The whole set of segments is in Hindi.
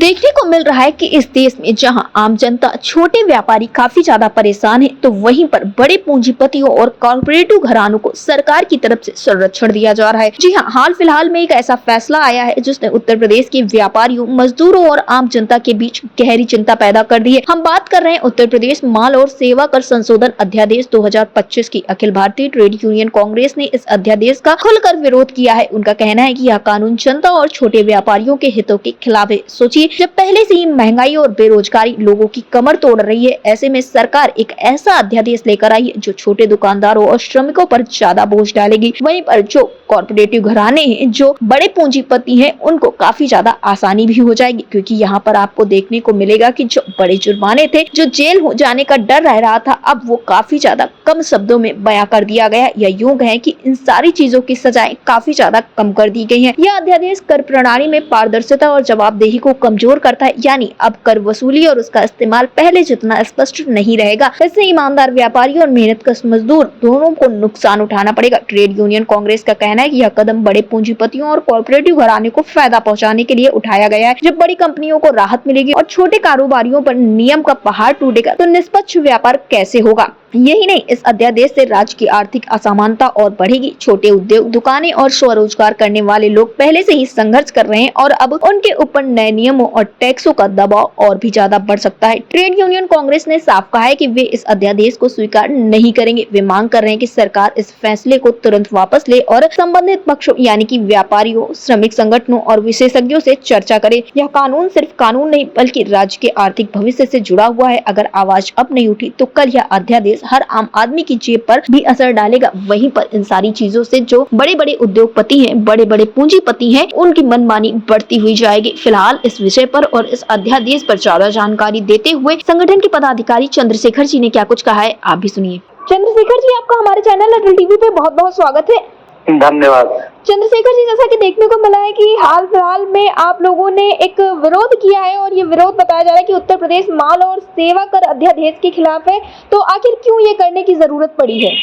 देखने को मिल रहा है कि इस देश में जहां आम जनता, छोटे व्यापारी काफी ज्यादा परेशान है, तो वहीं पर बड़े पूंजीपतियों और कॉर्पोरेटिव घरानों को सरकार की तरफ से संरक्षण दिया जा रहा है। जी हां, हाल फिलहाल में एक ऐसा फैसला आया है जिसने उत्तर प्रदेश के व्यापारियों, मजदूरों और आम जनता के बीच गहरी चिंता पैदा कर दी है। हम बात कर रहे हैं उत्तर प्रदेश माल और सेवा कर संशोधन अध्यादेश 2025 की। अखिल भारतीय ट्रेड यूनियन कांग्रेस ने इस अध्यादेश का खुलकर विरोध किया है। उनका कहना है कि यह कानून जनता और छोटे व्यापारियों के हितों के खिलाफ है। सोचिए, जब पहले से ही महंगाई और बेरोजगारी लोगों की कमर तोड़ रही है, ऐसे में सरकार एक ऐसा अध्यादेश लेकर आई है जो छोटे दुकानदारों और श्रमिकों पर ज्यादा बोझ डालेगी। वहीं पर जो कॉर्पोरेटिव घराने हैं, जो बड़े पूंजीपति हैं, उनको काफी ज्यादा आसानी भी हो जाएगी, क्योंकि यहाँ पर आपको देखने को मिलेगा कि जो बड़े जुर्माने थे, जो जेल हो जाने का डर रह रहा था, अब वो काफी ज्यादा कम शब्दों में बयां कर दिया गया। या यूं कहें कि इन सारी चीजों की सजाएं काफी ज्यादा कम कर दी गई है। यह अध्यादेश कर प्रणाली में पारदर्शिता और जवाबदेही को कमजोर करता है, यानी अब कर वसूली और उसका इस्तेमाल पहले जितना स्पष्ट नहीं रहेगा। इससे ईमानदार व्यापारी और मेहनतकश मजदूर दोनों को नुकसान उठाना पड़ेगा। ट्रेड यूनियन कांग्रेस का कहना है कि यह कदम बड़े पूंजीपतियों और कॉर्पोरेटिव घराने को फायदा पहुंचाने के लिए उठाया गया है। जब बड़ी कंपनियों को राहत मिलेगी और छोटे कारोबारियों पर नियम का पहाड़ टूटेगा, तो निष्पक्ष व्यापार कैसे होगा? यही नहीं, इस अध्यादेश से राज्य की आर्थिक असमानता और बढ़ेगी। छोटे उद्योग, दुकानें और स्वरोजगार करने वाले लोग पहले से ही संघर्ष कर रहे हैं और अब उनके ऊपर नए नियमों और टैक्सों का दबाव और भी ज्यादा बढ़ सकता है। ट्रेड यूनियन कांग्रेस ने साफ कहा है कि वे इस अध्यादेश को स्वीकार नहीं करेंगे। वे मांग कर रहे हैं कि सरकार इस फैसले को तुरंत वापस ले और संबंधित पक्षों यानी कि व्यापारियों, श्रमिक संगठनों और विशेषज्ञों से चर्चा करे। यह कानून सिर्फ कानून नहीं, बल्कि राज्य के आर्थिक भविष्य से जुड़ा हुआ है। अगर आवाज अब नहीं उठी तो कल यह अध्यादेश हर आम आदमी की जेब पर भी असर डालेगा। वहीं पर इन सारी चीजों से जो बड़े बड़े उद्योगपति हैं, बड़े बड़े पूंजीपति हैं, उनकी मनमानी बढ़ती हुई जाएगी। फिलहाल इस विषय पर और इस अध्यादेश पर ज्यादा जानकारी देते हुए संगठन के पदाधिकारी चंद्रशेखर जी ने क्या कुछ कहा है, आप भी सुनिए। चंद्रशेखर जी, आपका हमारे चैनल अटल टीवी पे बहुत बहुत स्वागत है। धन्यवाद। चंद्रशेखर जी, जैसा कि देखने को मिला है कि हाल फिलहाल में आप लोगों ने एक विरोध किया है और ये विरोध बताया जा रहा है कि उत्तर प्रदेश माल और सेवा कर अध्यादेश के खिलाफ है, तो आखिर क्यों ये करने की जरूरत पड़ी है?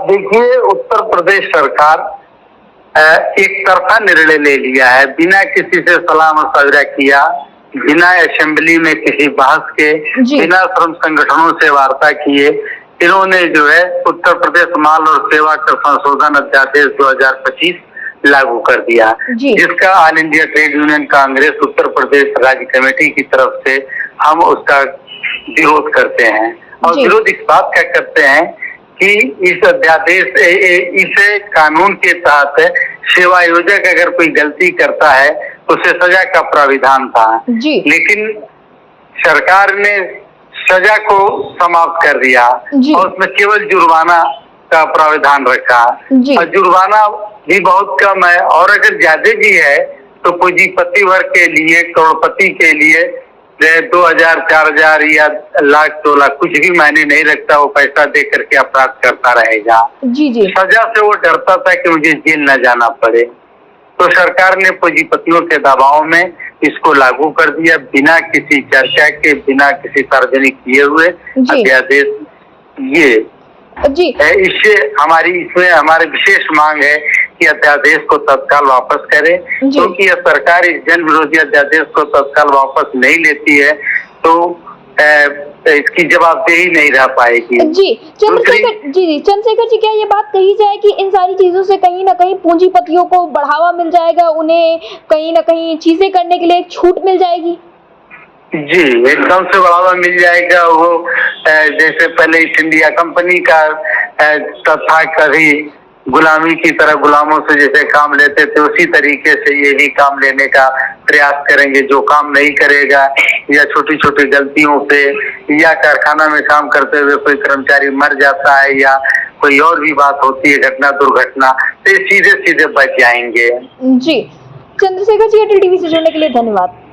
देखिए, उत्तर प्रदेश सरकार एक तरफा निर्णय ले लिया है, बिना किसी से सलाह मशवरा किया, बिना असेंबली में किसी बहस के, बिना श्रम संगठनों से वार्ता किए, इन्होंने जो है उत्तर प्रदेश माल और सेवा कर संशोधन अध्यादेश 2025 लागू कर दिया, जिसका all India trade union congress Uttar Pradesh राज्य कमेटी की तरफ से हम उसका विरोध करते हैं। और विरोध इस बात का करते हैं कि इस अध्यादेश, इस कानून के तहत सेवायोजक अगर कोई गलती करता है तो उसे सजा का प्राविधान था, लेकिन सरकार ने सजा को समाप्त कर दिया और उसमें केवल जुर्माना का प्राविधान रखा। और जुर्माना भी बहुत कम है, और अगर ज्यादा भी है तो पूंजीपति वर्ग के लिए, करोड़पति के लिए 2000, 4000 या लाख, 2 लाख कुछ भी मायने नहीं रखता, वो पैसा दे करके अपराध करता रहेगा। सजा से वो डरता था कि मुझे जेल न जाना पड़े, तो सरकार ने पूंजीपतियों के दबाव में इसको लागू कर दिया, बिना किसी चर्चा के, बिना किसी सार्वजनिक किए हुए अध्यादेश ये है। इसमें हमारी विशेष मांग है कि अध्यादेश को तत्काल वापस करें, क्योंकि यह सरकार इस जन विरोधी अध्यादेश को तत्काल वापस नहीं लेती है तो इसकी जवाबदेही नहीं रह पाएगी। चंद्रशेखर जी, क्या ये बात कही जाए कि इन सारी चीजों से कहीं ना कहीं पूंजीपतियों को बढ़ावा मिल जाएगा, उन्हें कहीं ना कहीं चीजें करने के लिए छूट मिल जाएगी? जी, एकदम से बढ़ावा मिल जाएगा। वो जैसे पहले ईस्ट इंडिया कंपनी का तथा कभी गुलामी की तरह गुलामों से जैसे काम लेते थे, उसी तरीके से ये भी काम लेने का प्रयास करेंगे। जो काम नहीं करेगा या छोटी छोटी गलतियों पे या कारखाना में काम करते हुए कोई कर्मचारी मर जाता है या कोई और भी बात होती है, घटना दुर्घटना, तो सीधे सीधे बच जाएंगे। जी, चंद्रशेखर जी, अटल टीवी से जुड़ने के लिए धन्यवाद।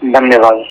धन्यवाद।